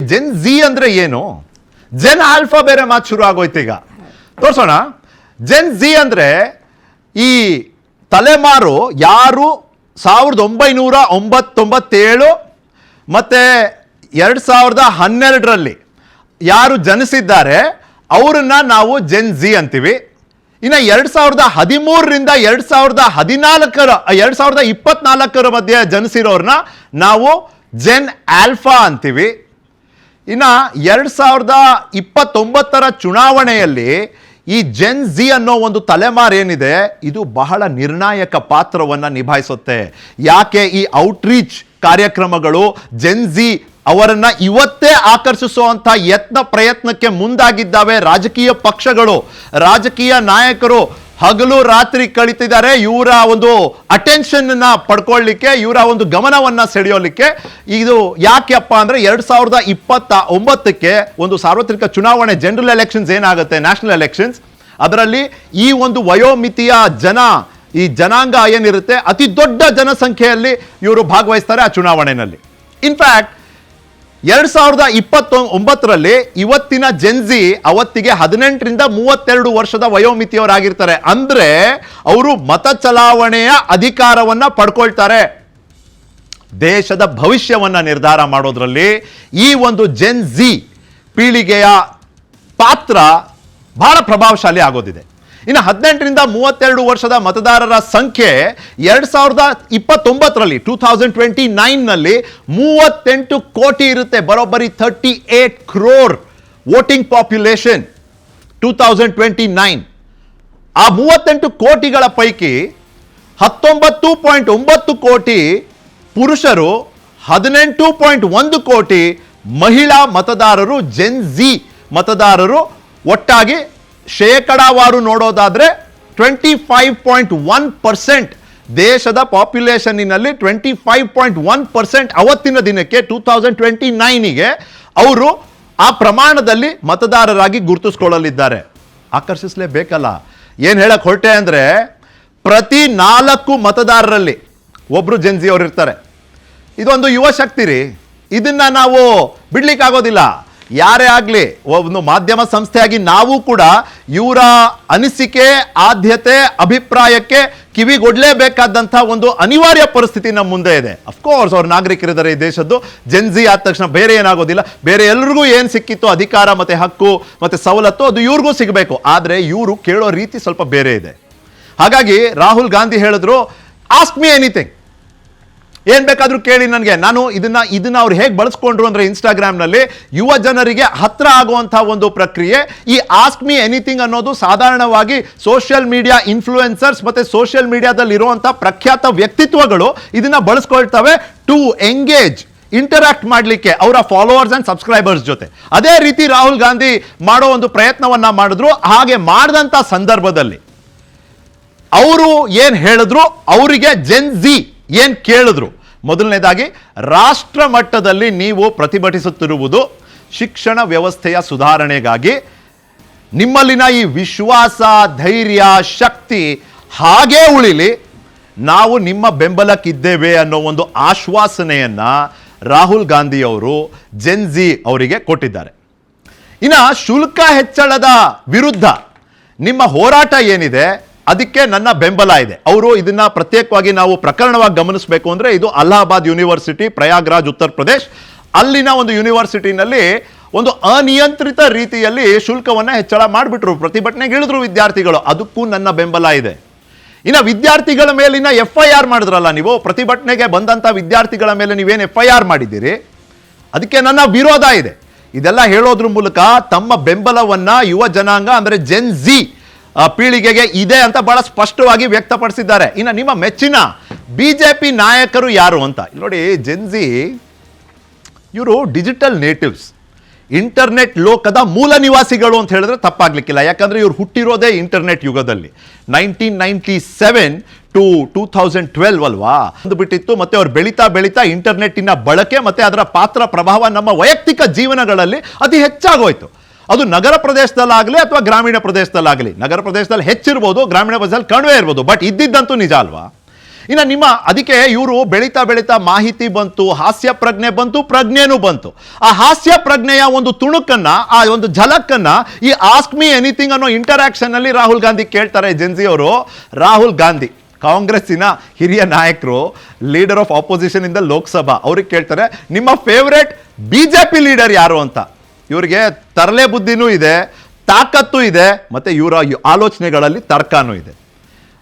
Zen Zee ಅಂದ್ರೆ ಏನು? Zen alpha ಬೇರೆ ಮಾತು ಶುರು ಆಗೋಯ್ತು. ಈಗ ತೋರಿಸೋಣ. ಜೆನ್ ಝಿ ಅಂದ್ರೆ ಈ ತಲೆಮಾರು ಯಾರು 1997 ಮತ್ತೆ 2012ರಲ್ಲಿ ಯಾರು ಜನಿಸಿದ್ದಾರೆ ಅವರನ್ನ ನಾವು ಜೆನ್ ಝಿ ಅಂತೀವಿ. ಇನ್ನು 2013ರಿಂದ 2024 ಮಧ್ಯೆ ಜನಿಸಿರೋರ್ನ ನಾವು ಜೆನ್ ಆಲ್ಫಾ ಅಂತೀವಿ. ಇನ್ನು 2029 ಚುನಾವಣೆಯಲ್ಲಿ ಈ ಜೆನ್ ಝಿ ಅನ್ನೋ ಒಂದು ತಲೆಮಾರು ಏನಿದೆ ಇದು ಬಹಳ ನಿರ್ಣಾಯಕ ಪಾತ್ರವನ್ನು ನಿಭಾಯಿಸುತ್ತೆ. ಯಾಕೆ ಈ ಔಟ್ರೀಚ್ ಕಾರ್ಯಕ್ರಮಗಳು ಜೆನ್ ಝಿ ಅವರನ್ನ ಇವತ್ತೇ ಆಕರ್ಷಿಸುವಂಥ ಪ್ರಯತ್ನಕ್ಕೆ ಮುಂದಾಗಿದ್ದಾವೆ. ರಾಜಕೀಯ ಪಕ್ಷಗಳು, ರಾಜಕೀಯ ನಾಯಕರು ಹಗಲು ರಾತ್ರಿ ಕಳೀತಿದ್ದಾರೆ ಇವರ ಒಂದು ಅಟೆನ್ಷನ್ ಪಡ್ಕೊಳ್ಳಿಕ್ಕೆ, ಇವರ ಒಂದು ಗಮನವನ್ನ ಸೆಳೆಯೋಲಿಕ್ಕೆ. ಇದು ಯಾಕೆಪ್ಪ ಅಂದ್ರೆ 2029ಕ್ಕೆ ಒಂದು ಸಾರ್ವತ್ರಿಕ ಚುನಾವಣೆ, ಜನರಲ್ ಎಲೆಕ್ಷನ್ಸ್ ಏನಾಗುತ್ತೆ, ನ್ಯಾಷನಲ್ ಎಲೆಕ್ಷನ್ಸ್, ಅದರಲ್ಲಿ ಈ ಒಂದು ವಯೋಮಿತಿಯ ಈ ಜನಾಂಗ ಏನಿರುತ್ತೆ ಅತಿ ದೊಡ್ಡ ಜನಸಂಖ್ಯೆಯಲ್ಲಿ ಇವರು ಭಾಗವಹಿಸ್ತಾರೆ ಆ ಚುನಾವಣೆಯಲ್ಲಿ. ಇನ್ಫ್ಯಾಕ್ಟ್ 2029ರಲ್ಲಿ ಇವತ್ತಿನ ಜೆನ್ ಝಿ ಅವತ್ತಿಗೆ 18ರಿಂದ 32 ವರ್ಷದ ವಯೋಮಿತಿಯವರಾಗಿರ್ತಾರೆ. ಅಂದ್ರೆ ಅವರು ಮತ ಚಲಾವಣೆಯ ಅಧಿಕಾರವನ್ನ ಪಡ್ಕೊಳ್ತಾರೆ. ದೇಶದ ಭವಿಷ್ಯವನ್ನ ನಿರ್ಧಾರ ಮಾಡೋದ್ರಲ್ಲಿ ಈ ಒಂದು ಜೆನ್ ಝಿ ಪೀಳಿಗೆಯ ಪಾತ್ರ ಬಹಳ ಪ್ರಭಾವಶಾಲಿ ಆಗೋದಿದೆ. ಇನ್ನು 18ರಿಂದ 32 ವರ್ಷದ ಮತದಾರರ ಸಂಖ್ಯೆ 2029ರಲ್ಲಿ 2029ನಲ್ಲಿ 38 ಕೋಟಿ ಇರುತ್ತೆ. ಬರೋಬ್ಬರಿ 38 crore ವೋಟಿಂಗ್ ಪಾಪ್ಯುಲೇಷನ್ 2029. ಆ 38 ಕೋಟಿಗಳ ಪೈಕಿ 19.9 ಕೋಟಿ ಪುರುಷರು, 18.1 ಕೋಟಿ ಮಹಿಳಾ ಮತದಾರರು, ಜೆನ್ ಝಿ ಮತದಾರರು. ಒಟ್ಟಾಗಿ ಶೇಕಡಾವಾರು ನೋಡೋದಾದ್ರೆ 25.1% ದೇಶದ ಪಾಪ್ಯುಲೇಷನ್ನಲ್ಲಿ 25.1% ಅವತ್ತಿನ ದಿನಕ್ಕೆ 2029ಗೆ ಅವರು ಆ ಪ್ರಮಾಣದಲ್ಲಿ ಮತದಾರರಾಗಿ ಗುರುತಿಸ್ಕೊಳ್ಳಲಿದ್ದಾರೆ. ಆಕರ್ಷಿಸಲೇಬೇಕಲ್ಲ. ಏನು ಹೇಳಕ್ ಹೊರಟೆ ಅಂದ್ರೆ ಪ್ರತಿ 4 ಮತದಾರರಲ್ಲಿ ಒಬ್ರು ಜೆನ್ ಝಿ ಅವರು ಇರ್ತಾರೆ. ಇದೊಂದು ಯುವ ಶಕ್ತಿ ರೀ. ಇದನ್ನ ನಾವು ಬಿಡ್ಲಿಕ್ಕಾಗೋದಿಲ್ಲ. ಯಾರೇ ಆಗಲಿ, ಒಂದು ಮಾಧ್ಯಮ ಸಂಸ್ಥೆಯಾಗಿ ನಾವು ಕೂಡ ಇವರ ಅನಿಸಿಕೆ, ಆದ್ಯತೆ, ಅಭಿಪ್ರಾಯಕ್ಕೆ ಕಿವಿಗೊಡ್ಲೇಬೇಕಾದಂಥ ಒಂದು ಅನಿವಾರ್ಯ ಪರಿಸ್ಥಿತಿ ನಮ್ಮ ಮುಂದೆ ಇದೆ. ಅಫ್ಕೋರ್ಸ್ ಅವ್ರ ನಾಗರಿಕರಿದ್ದಾರೆ ಈ ದೇಶದ್ದು. ಜೆನ್ ಝಿ ಆದ ತಕ್ಷಣ ಬೇರೆ ಏನಾಗೋದಿಲ್ಲ. ಬೇರೆ ಎಲ್ರಿಗೂ ಏನು ಸಿಕ್ಕಿತ್ತು ಅಧಿಕಾರ ಮತ್ತೆ ಹಕ್ಕು ಮತ್ತೆ ಸವಲತ್ತು ಅದು ಇವ್ರಿಗೂ ಸಿಗಬೇಕು. ಆದರೆ ಇವರು ಕೇಳೋ ರೀತಿ ಸ್ವಲ್ಪ ಬೇರೆ ಇದೆ. ಹಾಗಾಗಿ ರಾಹುಲ್ ಗಾಂಧಿ ಹೇಳಿದ್ರು, ಆಸ್ಕ್ ಮಿ ಎನಿಥಿಂಗ್, ಏನ್ ಬೇಕಾದ್ರೂ ಕೇಳಿ ನನಗೆ. ನಾನು ಇದನ್ನ ಅವ್ರು ಹೇಗೆ ಬಳಸ್ಕೊಂಡ್ರು ಅಂದ್ರೆ ಇನ್ಸ್ಟಾಗ್ರಾಮ್ನಲ್ಲಿ ಯುವ ಜನರಿಗೆ ಹತ್ರ ಆಗುವಂತಹ ಒಂದು ಪ್ರಕ್ರಿಯೆ. ಈ ಆಸ್ಕ್ ಮಿ ಎನಿಥಿಂಗ್ ಅನ್ನೋದು ಸಾಧಾರಣವಾಗಿ ಸೋಷಿಯಲ್ ಮೀಡಿಯಾ ಇನ್ಫ್ಲೂಯೆನ್ಸರ್ಸ್ ಮತ್ತೆ ಸೋಷಿಯಲ್ ಮೀಡಿಯಾದಲ್ಲಿ ಇರುವಂತಹ ಪ್ರಖ್ಯಾತ ವ್ಯಕ್ತಿತ್ವಗಳು ಇದನ್ನ ಬಳಸ್ಕೊಳ್ತವೆ ಟು ಎಂಗೇಜ್, ಇಂಟರಾಕ್ಟ್ ಮಾಡಲಿಕ್ಕೆ ಅವರ ಫಾಲೋವರ್ಸ್ ಅಂಡ್ ಸಬ್ಸ್ಕ್ರೈಬರ್ಸ್ ಜೊತೆ. ಅದೇ ರೀತಿ ರಾಹುಲ್ ಗಾಂಧಿ ಮಾಡೋ ಒಂದು ಪ್ರಯತ್ನವನ್ನ ಮಾಡಿದ್ರು. ಹಾಗೆ ಮಾಡಿದಂತ ಸಂದರ್ಭದಲ್ಲಿ ಅವರು ಏನ್ ಹೇಳಿದ್ರು, ಅವರಿಗೆ ಜೆನ್ ಝಿ ಏನ್ ಕೇಳಿದ್ರು, ಮೊದಲನೇದಾಗಿ ರಾಷ್ಟ್ರ ಮಟ್ಟದಲ್ಲಿ ನೀವು ಪ್ರತಿಭಟಿಸುತ್ತಿರುವುದು ಶಿಕ್ಷಣ ವ್ಯವಸ್ಥೆಯ ಸುಧಾರಣೆಗಾಗಿ. ನಿಮ್ಮಲ್ಲಿನ ಈ ವಿಶ್ವಾಸ, ಧೈರ್ಯ, ಶಕ್ತಿ ಹಾಗೇ ಉಳಿಲಿ, ನಾವು ನಿಮ್ಮ ಬೆಂಬಲಕ್ಕಿದ್ದೇವೆ ಅನ್ನೋ ಒಂದು ಆಶ್ವಾಸನೆಯನ್ನ ರಾಹುಲ್ ಗಾಂಧಿ ಅವರು ಜೆನ್ ಝಿ ಅವರಿಗೆ ಕೊಟ್ಟಿದ್ದಾರೆ. ಇನ್ನು ಶುಲ್ಕ ಹೆಚ್ಚಳದ ವಿರುದ್ಧ ನಿಮ್ಮ ಹೋರಾಟ ಏನಿದೆ ಅದಕ್ಕೆ ನನ್ನ ಬೆಂಬಲ ಇದೆ. ಅವರು ಇದನ್ನ ಪ್ರತ್ಯೇಕವಾಗಿ ನಾವು ಪ್ರಕರಣವಾಗಿ ಗಮನಿಸಬೇಕು ಅಂದ್ರೆ ಇದು ಅಲಹಾಬಾದ್ ಯೂನಿವರ್ಸಿಟಿ, ಪ್ರಯಾಗ್ರಾಜ್, ಉತ್ತರ ಪ್ರದೇಶ್, ಅಲ್ಲಿನ ಒಂದು ಯೂನಿವರ್ಸಿಟಿನಲ್ಲಿ ಒಂದು ಅನಿಯಂತ್ರಿತ ರೀತಿಯಲ್ಲಿ ಶುಲ್ಕವನ್ನ ಹೆಚ್ಚಳ ಮಾಡಿಬಿಟ್ರು. ಪ್ರತಿಭಟನೆಗೆ ಇಳಿದ್ರು ವಿದ್ಯಾರ್ಥಿಗಳು. ಅದಕ್ಕೂ ನನ್ನ ಬೆಂಬಲ ಇದೆ. ಇನ್ನು ವಿದ್ಯಾರ್ಥಿಗಳ ಮೇಲಿನ FIR ಮಾಡಿದ್ರಲ್ಲ ನೀವು, ಪ್ರತಿಭಟನೆಗೆ ಬಂದಂತ ವಿದ್ಯಾರ್ಥಿಗಳ ಮೇಲೆ ನೀವೇನು FIR ಮಾಡಿದ್ದೀರಿ, ಅದಕ್ಕೆ ನನ್ನ ವಿರೋಧ ಇದೆ. ಇದೆಲ್ಲ ಹೇಳೋದ್ರ ಮೂಲಕ ತಮ್ಮ ಬೆಂಬಲವನ್ನ ಯುವ ಜನಾಂಗ ಅಂದ್ರೆ ಜೆನ್ ಝಿ ಪೀಳಿಗೆಗೆ ಇದೆ ಅಂತ ಬಹಳ ಸ್ಪಷ್ಟವಾಗಿ ವ್ಯಕ್ತಪಡಿಸಿದ್ದಾರೆ. ಇನ್ನು ನಿಮ್ಮ ಮೆಚ್ಚಿನ ಬಿಜೆಪಿ ನಾಯಕರು ಯಾರು ಅಂತ ನೋಡಿ. ಜೆನ್ ಝಿ ಇವರು ಡಿಜಿಟಲ್ ನೇಟಿವ್ಸ್, ಇಂಟರ್ನೆಟ್ ಲೋಕದ ಮೂಲ ನಿವಾಸಿಗಳು ಅಂತ ಹೇಳಿದ್ರೆ ತಪ್ಪಾಗ್ಲಿಕ್ಕಿಲ್ಲ. ಯಾಕಂದ್ರೆ ಇವ್ರು ಹುಟ್ಟಿರೋದೇ ಇಂಟರ್ನೆಟ್ ಯುಗದಲ್ಲಿ. 1997 to 2012 ಅಲ್ವಾ ಅದು ಬಿಟ್ಟಿತ್ತು. ಮತ್ತೆ ಅವ್ರು ಬೆಳೀತಾ ಇಂಟರ್ನೆಟ್ಟಿನ ಬಳಕೆ ಮತ್ತೆ ಅದರ ಪಾತ್ರ ಪ್ರಭಾವ ನಮ್ಮ ವೈಯಕ್ತಿಕ ಜೀವನಗಳಲ್ಲಿ ಅತಿ ಹೆಚ್ಚಾಗೋಯ್ತು. ಅದು ನಗರ ಪ್ರದೇಶದಲ್ಲಾಗಲಿ ಅಥವಾ ಗ್ರಾಮೀಣ ಪ್ರದೇಶದಲ್ಲಾಗಲಿ. ನಗರ ಪ್ರದೇಶದಲ್ಲಿ ಹೆಚ್ಚಿರ್ಬೋದು, ಗ್ರಾಮೀಣ ಪ್ರದೇಶದಲ್ಲಿ ಕಡಿಮೆ ಇರ್ಬೋದು, ಬಟ್ ಇದ್ದಿದ್ದಂತೂ ನಿಜ ಅಲ್ವಾ. ಇನ್ನು ನಿಮ್ಮ ಅದಕ್ಕೆ ಇವರು ಬೆಳೀತಾ ಬೆಳೀತಾ ಮಾಹಿತಿ ಬಂತು, ಹಾಸ್ಯ ಪ್ರಜ್ಞೆ ಬಂತು, ಪ್ರಜ್ಞೆನೂ ಬಂತು. ಆ ಹಾಸ್ಯ ಪ್ರಜ್ಞೆಯ ಒಂದು ತುಣುಕನ್ನ, ಆ ಒಂದು ಝಲಕ್ಕನ್ನ ಈ ಆಸ್ಕ್ ಮಿ ಎನಿಥಿಂಗ್ ಅನ್ನೋ ಇಂಟರಾಕ್ಷನ್ ಅಲ್ಲಿ ರಾಹುಲ್ ಗಾಂಧಿ ಕೇಳ್ತಾರೆ. ಜೆನ್ಜಿ ಅವರು ರಾಹುಲ್ ಗಾಂಧಿ ಕಾಂಗ್ರೆಸ್ಸಿನ ಹಿರಿಯ ನಾಯಕರು, ಲೀಡರ್ ಆಫ್ ಆಪೋಸಿಷನ್ ಇಂದ ಲೋಕಸಭಾ, ಅವ್ರಿಗೆ ಕೇಳ್ತಾರೆ ನಿಮ್ಮ ಫೇವ್ರೇಟ್ ಬಿಜೆಪಿ ಲೀಡರ್ ಯಾರು ಅಂತ. ಇವರಿಗೆ ತರಲೆ ಬುದ್ಧಿನೂ ಇದೆ, ತಾಕತ್ತು ಇದೆ, ಮತ್ತೆ ಇವರ ಆಲೋಚನೆಗಳಲ್ಲಿ ತರ್ಕನೂ ಇದೆ.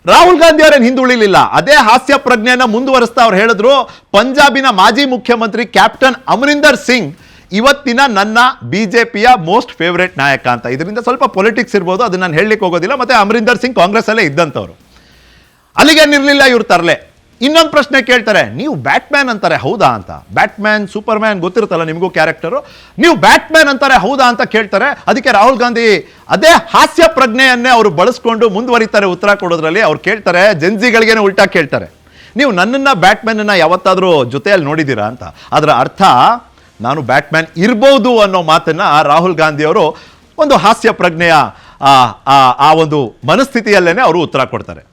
ರಾಹುಲ್ ಗಾಂಧಿ ಅವರೇನು ಹಿಂದುಳಿಲಿಲ್ಲ, ಅದೇ ಹಾಸ್ಯ ಪ್ರಜ್ಞೆಯನ್ನ ಮುಂದುವರಿಸ್ತಾ ಅವ್ರು ಹೇಳಿದ್ರು, ಪಂಜಾಬಿನ ಮಾಜಿ ಮುಖ್ಯಮಂತ್ರಿ ಕ್ಯಾಪ್ಟನ್ ಅಮರಿಂದರ್ ಸಿಂಗ್ ಇವತ್ತಿನ ನನ್ನ ಬಿಜೆಪಿಯ ಮೋಸ್ಟ್ ಫೇವರೇಟ್ ನಾಯಕ ಅಂತ. ಇದರಿಂದ ಸ್ವಲ್ಪ ಪೊಲಿಟಿಕ್ಸ್ ಇರ್ಬೋದು, ಅದನ್ನ ನಾನು ಹೇಳಲಿಕ್ಕೆ ಹೋಗೋದಿಲ್ಲ. ಮತ್ತೆ ಅಮರಿಂದರ್ ಸಿಂಗ್ ಕಾಂಗ್ರೆಸ್ ಅಲ್ಲೇ ಇದ್ದಂಥವ್ರು. ಅಲ್ಲಿಗೆ ನಿರ್ಲಿಲ್ಲ ಇವ್ರು ತರಲೆ. ಇನ್ನೊಂದು ಪ್ರಶ್ನೆ ಕೇಳ್ತಾರೆ, ನೀವು ಬ್ಯಾಟ್ಮ್ಯಾನ್ ಅಂತಾರೆ ಹೌದಾ ಅಂತ. ಬ್ಯಾಟ್ಮ್ಯಾನ್ ಸೂಪರ್ ಮ್ಯಾನ್ ಗೊತ್ತಿರುತ್ತಲ್ಲ ನಿಮಗೂ ಕ್ಯಾರೆಕ್ಟರು, ನೀವು ಬ್ಯಾಟ್ಮ್ಯಾನ್ ಅಂತಾರೆ ಹೌದಾ ಅಂತ ಕೇಳ್ತಾರೆ. ಅದಕ್ಕೆ ರಾಹುಲ್ ಗಾಂಧಿ ಅದೇ ಹಾಸ್ಯ ಪ್ರಜ್ಞೆಯನ್ನೇ ಅವರು ಬಳಸ್ಕೊಂಡು ಮುಂದುವರಿತಾರೆ ಉತ್ತರ ಕೊಡೋದ್ರಲ್ಲಿ. ಅವ್ರು ಕೇಳ್ತಾರೆ, ಜೆನ್ಜಿಗಳಿಗೇನೆ ಉಲ್ಟಾ ಕೇಳ್ತಾರೆ, ನೀವು ನನ್ನನ್ನು ಬ್ಯಾಟ್ಮ್ಯಾನನ್ನು ಯಾವತ್ತಾದರೂ ಜೊತೆಯಲ್ಲಿ ನೋಡಿದ್ದೀರಾ ಅಂತ. ಅದರ ಅರ್ಥ ನಾನು ಬ್ಯಾಟ್ಮ್ಯಾನ್ ಇರ್ಬೋದು ಅನ್ನೋ ಮಾತನ್ನ ರಾಹುಲ್ ಗಾಂಧಿ ಅವರು ಒಂದು ಹಾಸ್ಯ ಪ್ರಜ್ಞೆಯ ಆ ಒಂದು ಮನಸ್ಥಿತಿಯಲ್ಲೇನೆ ಅವರು ಉತ್ತರ ಕೊಡ್ತಾರೆ.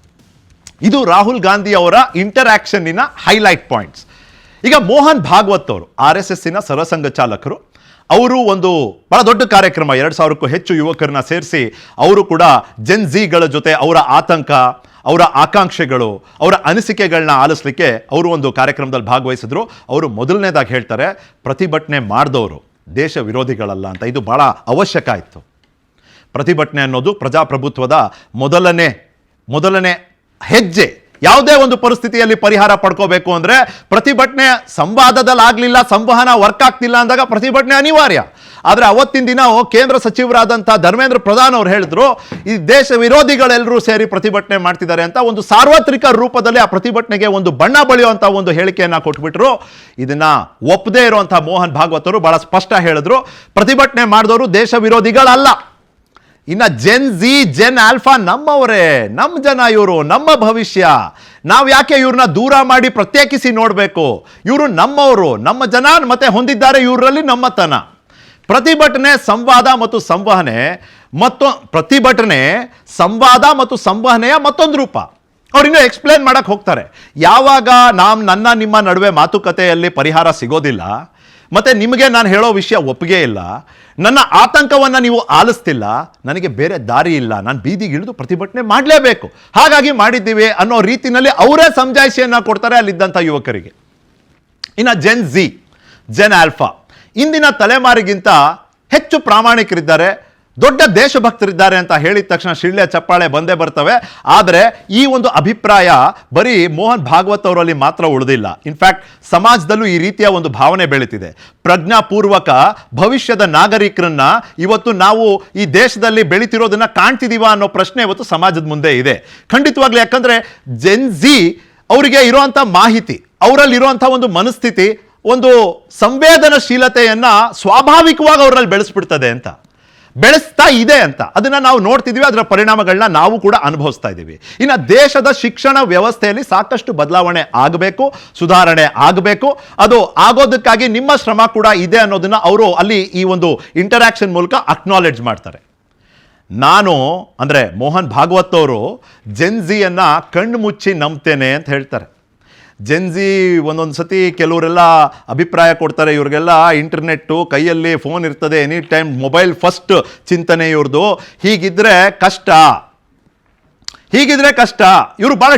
ಇದು ರಾಹುಲ್ ಗಾಂಧಿ ಅವರ ಇಂಟರಾಕ್ಷನ್ನಿನ ಹೈಲೈಟ್ ಪಾಯಿಂಟ್ಸ್. ಈಗ ಮೋಹನ್ ಭಾಗವತ್ ಅವರು RSSನ ಸರಸಂಘ ಚಾಲಕರು. ಅವರು ಒಂದು ಬಹಳ ದೊಡ್ಡ ಕಾರ್ಯಕ್ರಮ, 2000ಕ್ಕೂ ಹೆಚ್ಚು ಯುವಕರನ್ನ ಸೇರಿಸಿ ಅವರು ಕೂಡ ಜೆನ್ಜಿಗಳ ಜೊತೆ ಅವರ ಆತಂಕ, ಅವರ ಆಕಾಂಕ್ಷೆಗಳು, ಅವರ ಅನಿಸಿಕೆಗಳನ್ನ ಆಲಿಸ್ಲಿಕ್ಕೆ ಅವರು ಒಂದು ಕಾರ್ಯಕ್ರಮದಲ್ಲಿ ಭಾಗವಹಿಸಿದ್ರು. ಅವರು ಮೊದಲನೇದಾಗಿ ಹೇಳ್ತಾರೆ, ಪ್ರತಿಭಟನೆ ಮಾಡಿದವರು ದೇಶ ವಿರೋಧಿಗಳಲ್ಲ ಅಂತ. ಇದು ಬಹಳ ಅವಶ್ಯಕ ಇತ್ತು. ಪ್ರತಿಭಟನೆ ಅನ್ನೋದು ಪ್ರಜಾಪ್ರಭುತ್ವದ ಮೊದಲನೇ ಹೆಜ್ಜೆ. ಯಾವುದೇ ಒಂದು ಪರಿಸ್ಥಿತಿಯಲ್ಲಿ ಪರಿಹಾರ ಪಡ್ಕೋಬೇಕು ಅಂದ್ರೆ ಪ್ರತಿಭಟನೆ ಸಂವಾದದಲ್ಲಿ ಆಗ್ಲಿಲ್ಲ, ಸಂವಹನ ವರ್ಕ್ ಆಗ್ತಿಲ್ಲ ಅಂದಾಗ ಪ್ರತಿಭಟನೆ ಅನಿವಾರ್ಯ. ಆದರೆ ಅವತ್ತಿನ ದಿನ ಕೇಂದ್ರ ಸಚಿವರಾದಂಥ ಧರ್ಮೇಂದ್ರ ಪ್ರಧಾನ್ ಅವರು ಹೇಳಿದ್ರು, ಈ ದೇಶ ವಿರೋಧಿಗಳೆಲ್ಲರೂ ಸೇರಿ ಪ್ರತಿಭಟನೆ ಮಾಡ್ತಿದ್ದಾರೆ ಅಂತ. ಒಂದು ಸಾರ್ವತ್ರಿಕ ರೂಪದಲ್ಲಿ ಆ ಪ್ರತಿಭಟನೆಗೆ ಒಂದು ಬಣ್ಣ ಬಳಿಯುವಂಥ ಒಂದು ಹೇಳಿಕೆಯನ್ನ ಕೊಟ್ಬಿಟ್ರು. ಇದನ್ನ ಒಪ್ಪದೇ ಇರುವಂಥ ಮೋಹನ್ ಭಾಗವತ್ ಅವರು ಬಹಳ ಸ್ಪಷ್ಟ ಹೇಳಿದ್ರು, ಪ್ರತಿಭಟನೆ ಮಾಡಿದವರು ದೇಶ ವಿರೋಧಿಗಳಲ್ಲ. ಇನ್ನು ಜೆನ್ ಆಲ್ಫಾ ನಮ್ಮವರೇ, ನಮ್ಮ ಜನ, ಇವರು ನಮ್ಮ ಭವಿಷ್ಯ. ನಾವು ಯಾಕೆ ಇವ್ರನ್ನ ದೂರ ಮಾಡಿ ಪ್ರತ್ಯೇಕಿಸಿ ನೋಡಬೇಕು? ಇವರು ನಮ್ಮವರು, ನಮ್ಮ ಜನ ಮತ್ತೆ ಹೊಂದಿದ್ದಾರೆ ಇವರಲ್ಲಿ ನಮ್ಮತನ. ಪ್ರತಿಭಟನೆ ಸಂವಾದ ಮತ್ತು ಸಂವಹನೆಯ ಮತ್ತೊಂದು ರೂಪ. ಅವ್ರು ಇನ್ನೂ ಎಕ್ಸ್ಪ್ಲೇನ್ ಮಾಡಕ್ ಹೋಗ್ತಾರೆ. ಯಾವಾಗ ನನ್ನ ನಿಮ್ಮ ನಡುವೆ ಮಾತುಕತೆಯಲ್ಲಿ ಪರಿಹಾರ ಸಿಗೋದಿಲ್ಲ, ಮತ್ತೆ ನಿಮಗೆ ನಾನು ಹೇಳೋ ವಿಷಯ ಒಪ್ಪಿಗೆ ಇಲ್ಲ, ನನ್ನ ಆತಂಕವನ್ನು ನೀವು ಆಲಿಸ್ತಿಲ್ಲ, ನನಗೆ ಬೇರೆ ದಾರಿ ಇಲ್ಲ, ನಾನು ಬೀದಿಗೆ ಇಳಿದು ಪ್ರತಿಭಟನೆ ಮಾಡಲೇಬೇಕು, ಹಾಗಾಗಿ ಮಾಡಿದ್ದೀವಿ ಅನ್ನೋ ರೀತಿಯಲ್ಲಿ ಅವರೇ ಸಮಜಾಯಿಷಿಯನ್ನ ಕೊಡ್ತಾರೆ ಅಲ್ಲಿದ್ದಂಥ ಯುವಕರಿಗೆ. ಇನ್ನು ಜೆನ್ ಆಲ್ಫಾ ಇಂದಿನ ತಲೆಮಾರಿಗಿಂತ ಹೆಚ್ಚು ಪ್ರಾಮಾಣಿಕರಿದ್ದಾರೆ, ದೊಡ್ಡ ದೇಶಭಕ್ತರಿದ್ದಾರೆ ಅಂತ ಹೇಳಿದ ತಕ್ಷಣ ಶಿಳ್ಳೆ ಚಪ್ಪಾಳೆ ಬಂದೇ ಬರ್ತವೆ. ಆದರೆ ಈ ಒಂದು ಅಭಿಪ್ರಾಯ ಬರೀ ಮೋಹನ್ ಭಾಗವತ್ ಅವರಲ್ಲಿ ಮಾತ್ರ ಉಳಿದಿಲ್ಲ. ಇನ್ಫ್ಯಾಕ್ಟ್ ಸಮಾಜದಲ್ಲೂ ಈ ರೀತಿಯ ಒಂದು ಭಾವನೆ ಬೆಳೀತಿದೆ. ಪ್ರಜ್ಞಾಪೂರ್ವಕ ಭವಿಷ್ಯದ ನಾಗರಿಕರನ್ನ ಇವತ್ತು ನಾವು ಈ ದೇಶದಲ್ಲಿ ಬೆಳೀತಿರೋದನ್ನ ಕಾಣ್ತಿದೀವ ಅನ್ನೋ ಪ್ರಶ್ನೆ ಇವತ್ತು ಸಮಾಜದ ಮುಂದೆ ಇದೆ. ಖಂಡಿತವಾಗ್ಲಿ. ಯಾಕಂದ್ರೆ ಜೆನ್ಜಿ ಅವರಿಗೆ ಇರುವಂಥ ಮಾಹಿತಿ, ಅವರಲ್ಲಿರುವಂಥ ಒಂದು ಮನಸ್ಥಿತಿ, ಒಂದು ಸಂವೇದನಶೀಲತೆಯನ್ನ ಸ್ವಾಭಾವಿಕವಾಗಿ ಅವರಲ್ಲಿ ಬೆಳೆಸ್ತಾ ಇದೆ ಅಂತ ಅದನ್ನ ನಾವು ನೋಡ್ತಿದ್ವಿ. ಅದರ ಪರಿಣಾಮಗಳನ್ನ ನಾವು ಕೂಡ ಅನುಭವಿಸ್ತಾ ಇದ್ದೀವಿ. ಇನ್ನು ದೇಶದ ಶಿಕ್ಷಣ ವ್ಯವಸ್ಥೆಯಲ್ಲಿ ಸಾಕಷ್ಟು ಬದಲಾವಣೆ ಆಗಬೇಕು, ಸುಧಾರಣೆ ಆಗಬೇಕು. ಅದು ಆಗೋದಕ್ಕಾಗಿ ನಿಮ್ಮ ಶ್ರಮ ಕೂಡ ಇದೆ ಅನ್ನೋದನ್ನ ಅವರು ಅಲ್ಲಿ ಈ ಒಂದು ಇಂಟರಾಕ್ಷನ್ ಮೂಲಕ ಅಕ್ನಾಲೆಡ್ಜ್ ಮಾಡ್ತಾರೆ. ಮೋಹನ್ ಭಾಗವತ್ ಅವರು ಜೆನ್ಜಿಯನ್ನ ಕಣ್ಣು ಮುಚ್ಚಿ ನಂಬ್ತೇನೆ ಅಂತ ಹೇಳ್ತಾರೆ. ಜೆನ್ಜಿ ಒಂದೊಂದು ಸತಿ ಕೆಲವರೆಲ್ಲ ಅಭಿಪ್ರಾಯ ಕೊಡ್ತಾರೆ, ಇವ್ರಿಗೆಲ್ಲ ಇಂಟರ್ನೆಟ್ಟು, ಕೈಯಲ್ಲಿ ಫೋನ್ ಇರ್ತದೆ, ಎನಿ ಟೈಮ್ ಮೊಬೈಲ್ ಫಸ್ಟ್ ಚಿಂತನೆ ಇವ್ರದ್ದು. ಹೀಗಿದ್ರೆ ಕಷ್ಟ. ಇವರು ಬಹಳ